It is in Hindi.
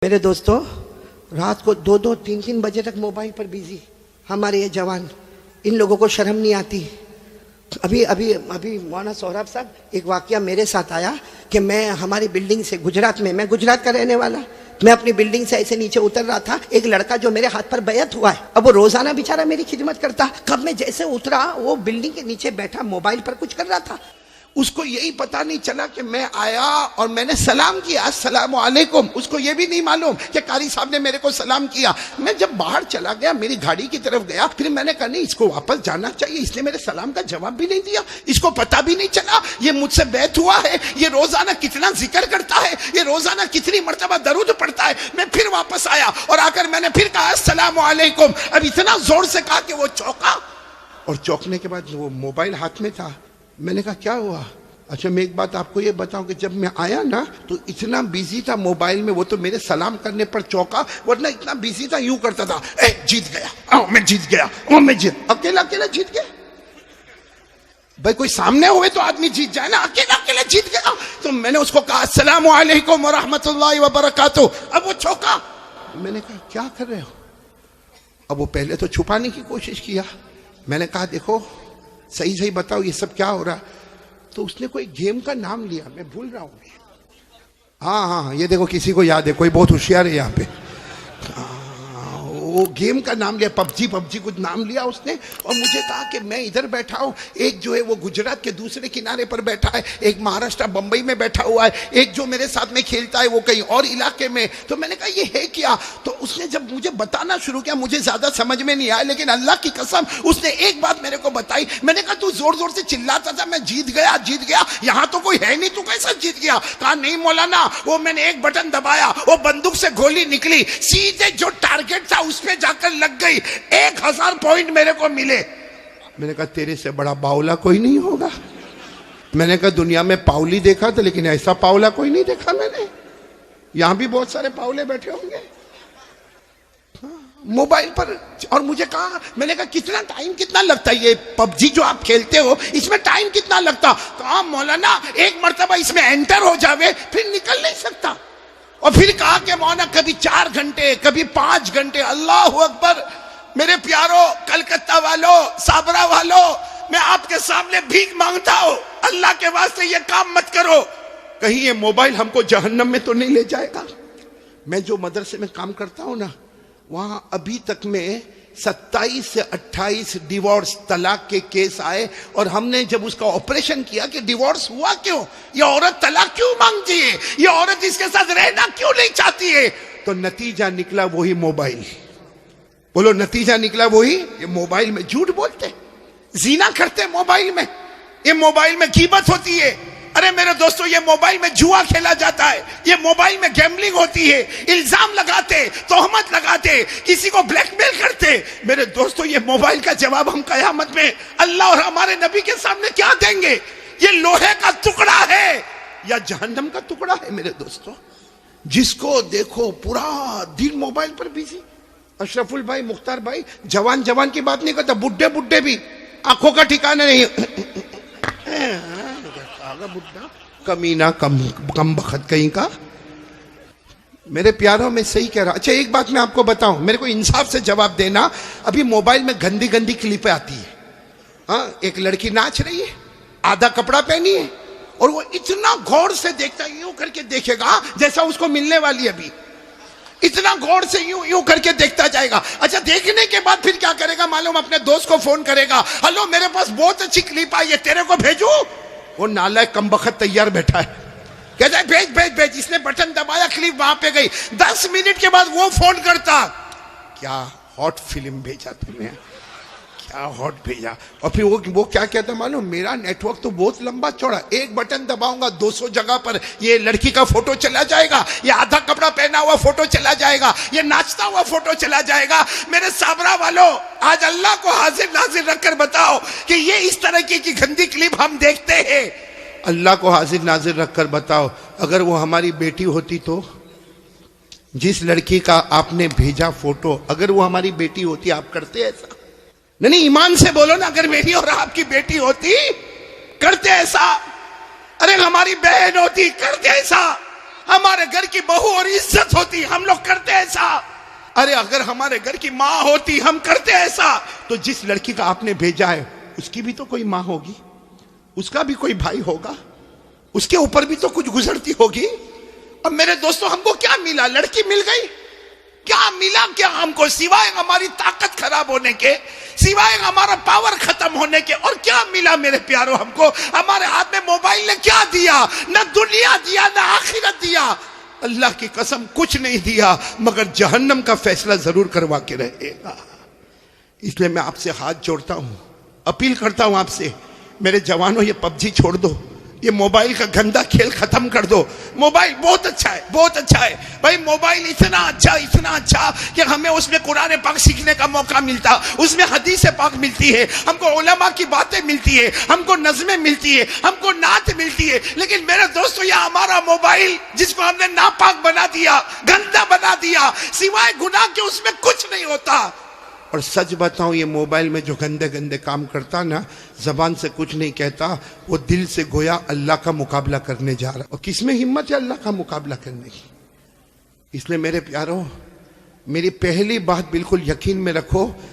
मेरे दोस्तों, रात को 2-2, 3-3 बजे तक मोबाइल पर बिजी हमारे ये जवान, इन लोगों को शर्म नहीं आती। अभी अभी अभी मौलाना सोहराब साहब, एक वाकया मेरे साथ आया कि मैं हमारी बिल्डिंग से गुजरात में, मैं गुजरात का रहने वाला, मैं अपनी बिल्डिंग से ऐसे नीचे उतर रहा था। एक लड़का जो मेरे हाथ पर बैत हुआ है, अब वो रोजाना बेचारा मेरी खिदमत करता, कब मैं जैसे उतरा वो बिल्डिंग के नीचे बैठा मोबाइल पर कुछ कर रहा था। उसको यही पता नहीं चला कि मैं आया और मैंने सलाम किया, अस्सलाम वालेकुम। उसको ये भी नहीं मालूम कि कारी साहब ने मेरे को सलाम किया। मैं जब बाहर चला गया, मेरी गाड़ी की तरफ गया, फिर मैंने कहा नहीं, इसको वापस जाना चाहिए, इसने मेरे सलाम का जवाब भी नहीं दिया, इसको पता भी नहीं चला ये मुझसे बैत हुआ है, ये रोजाना कितना जिक्र करता है, ये रोजाना कितनी मर्तबा दरूद पढ़ता है। मैं फिर वापस आया और आकर मैंने फिर कहा अस्सलाम वालेकुम। अब इतना जोर से कहा कि वो चौंका, और चौंकने के बाद वो मोबाइल हाथ में था। मैंने कहा क्या हुआ? अच्छा, मैं एक बात आपको ये बताऊं कि जब मैं आया ना तो इतना बिजी था मोबाइल में, वो तो मेरे सलाम करने पर चौंका, वरना इतना बिजी था यूं करता था, ए जीत गया, ओ मैं जीत गया, ओ मैं जीत, अकेला अकेला जीत गया। भाई कोई सामने हुए तो आदमी जीत जाए ना, अकेला अकेला जीत गया। तो मैंने उसको कहा अस्सलाम वालेकुम व रहमतुल्लाहि व बरकातहू। अब वो चौंका। मैंने कहा क्या कर रहे हो? अब वो पहले तो छुपाने की कोशिश किया। मैंने कहा देखो सही सही बताओ ये सब क्या हो रहा। तो उसने कोई गेम का नाम लिया, मैं भूल रहा हूँ। हाँ, ये देखो किसी को याद है, कोई बहुत होशियार है यहाँ पे। वो गेम का नाम लिया, पबजी कुछ नाम लिया उसने, और मुझे कहा कि मैं इधर बैठा हूँ, एक जो है वो गुजरात के दूसरे किनारे पर बैठा है, एक महाराष्ट्र बंबई में बैठा हुआ है, एक जो मेरे साथ में खेलता है वो कहीं और इलाके में। तो मैंने कहा ये है क्या? तो उसने जब मुझे बताना शुरू किया, मुझे ज्यादा समझ में नहीं आया, लेकिन अल्लाह की कसम उसने एक बात मेरे को बताई। मैंने कहा तू जोर जोर से चिल्लाता था मैं जीत गया, यहाँ तो कोई है नहीं, तू कैसा जीत गया? कहा नहीं मौलाना, वो मैंने एक बटन दबाया, वो बंदूक से गोली निकली, सीधे जो टारगेट था उस पे जाकर लग गई, 1000 पॉइंट मेरे को मिले। मैंने कहा तेरे से बड़ा बावला कोई नहीं होगा। मैंने कहा दुनिया में पावली देखा था, लेकिन ऐसा पावला कोई नहीं देखा मैंने। यहां भी बहुत सारे पावले बैठे होंगे मोबाइल पर। और मुझे कहा, मैंने कहा कितना टाइम कितना लगता है ये पबजी जो आप खेलते हो, इसमें टाइम कितना लगता? कहा मौलाना एक मर्तबा इसमें एंटर हो जावे फिर निकल नहीं सकता। और फिर कहा कि मौलाना कभी 4 घंटे, कभी 5 घंटे। अल्लाह अकबर। मेरे प्यारो कलकत्ता वालों, साबरा वालों, मैं आपके सामने भीख मांगता हूं, अल्लाह के वास्ते ये काम मत करो, कहीं ये मोबाइल हमको जहन्नम में तो नहीं ले जाएगा। मैं जो मदरसे में काम करता हूं ना, वहां अभी तक में 27 से 28 डिवोर्स, तलाक के केस आए, और हमने जब उसका ऑपरेशन किया कि डिवोर्स हुआ क्यों, ये औरत तलाक क्यों मांगती है, ये औरत इसके साथ रहना क्यों नहीं चाहती है, तो नतीजा निकला वही मोबाइल। बोलो नतीजा निकला वही, ये मोबाइल में झूठ बोलते, जीना करते मोबाइल में, ये मोबाइल में गीबत होती है। अरे मेरे दोस्तों, ये मोबाइल में जुआ खेला जाता है, ये मोबाइल में गैम्बलिंग होती है, इल्जाम लगाते, तोहमत लगाते, किसी को ब्लैकमेल करते। मेरे दोस्तों, ये मोबाइल का जवाब हम कयामत में अल्लाह और हमारे नबी के सामने क्या देंगे? ये लोहे का टुकड़ा है या जहन्नम का टुकड़ा है? मेरे दोस्तों, जिसको देखो पूरा दिन मोबाइल पर बिजी। अशरफुल भाई, मुख्तार भाई, जवान की बात नहीं करता, बुड्ढे भी आंखों का ठिकाना नहीं। बुड्ढा कमीना, कम बखत कहीं का। मेरे प्यारों में सही कह रहा। अच्छा एक बात मैं आपको बताऊं, मेरे को इंसाफ से जवाब देना। अभी मोबाइल में गंदी क्लिपें आती है। हाँ, एक लड़की नाच रही है, आधा कपड़ा पहनी है, और वो इतना गौर से देखता है, यूं करके देखेगा जैसा उसको मिलने वाली अभी, इतना गौर से यूं करके देखता जाएगा। अच्छा, देखने के बाद फिर क्या करेगा मालूम? अपने दोस्त को फोन करेगा, हेलो मेरे पास बहुत अच्छी क्लिप आई है, तेरे को भेजूं? वो नालायक कमबख्त तैयार बैठा है, कहता है भेज। इसने बटन दबाया, क्लिप वहां पे गई। 10 मिनट के बाद वो फोन करता, क्या हॉट फिल्म भेजा तुमने, क्या हॉट भेजा। और फिर वो क्या कहता मालूम? मेरा नेटवर्क तो बहुत लंबा चौड़ा, एक बटन दबाऊंगा 200 जगह पर ये लड़की का फोटो चला जाएगा, ये आधा कपड़ा पहना हुआ फोटो चला जाएगा, ये नाचता हुआ फोटो चला जाएगा। मेरे साबरा वालों, आज अल्लाह को हाजिर नाजिर रखकर बताओ कि ये इस तरह की गंदी क्लिप हम देखते हैं। अल्लाह को हाजिर नाजिर रखकर बताओ, अगर वो हमारी बेटी होती तो, जिस लड़की का आपने भेजा फोटो, अगर वो हमारी बेटी होती, आप करते ऐसा? नहीं, ईमान से बोलो ना, अगर मेरी और आपकी बेटी होती करते ऐसा? अरे हमारी बहन होती करते ऐसा? हमारे घर की बहू और इज्जत होती, हम लोग करते ऐसा। अरे अगर हमारे घर की माँ होती, हम करते ऐसा। तो जिस लड़की का आपने भेजा है उसकी भी तो कोई माँ होगी, उसका भी कोई भाई होगा, उसके ऊपर भी तो कुछ गुजरती होगी। और मेरे दोस्तों, हमको क्या मिला? लड़की मिल गई, क्या मिला? क्या हमको सिवाय हमारी ताकत खराब होने के, सिवाय हमारा पावर खत्म होने के, और क्या मिला मेरे प्यारों? हमको हमारे हाथ में मोबाइल ने क्या दिया? न दुनिया दिया, न आखिरत दिया। अल्लाह की कसम कुछ नहीं दिया, मगर जहन्नम का फैसला जरूर करवा के रहेगा। इसलिए मैं आपसे हाथ जोड़ता हूं, अपील करता हूं आपसे, मेरे जवानों, ये पबजी छोड़ दो, ये मोबाइल का गंदा खेल खत्म कर दो। मोबाइल बहुत अच्छा है, बहुत अच्छा है भाई। मोबाइल इतना अच्छा कि हमें उसमें कुरान पाक सीखने का मौका मिलता, उसमें हदीस पाक मिलती है, हमको उलमा की बातें मिलती है, हमको नज़में मिलती है, हमको नात मिलती है। लेकिन मेरे दोस्तों, यह हमारा मोबाइल जिसको हमने नापाक बना दिया, गंदा बना दिया, सिवाय गुनाह के उसमें कुछ नहीं होता। और सच बताऊं, ये मोबाइल में जो गंदे गंदे काम करता ना, जबान से कुछ नहीं कहता, वो दिल से गोया अल्लाह का मुकाबला करने जा रहा। और किसमें हिम्मत है अल्लाह का मुकाबला करने की? इसलिए मेरे प्यारों, मेरी पहली बात बिल्कुल यकीन में रखो,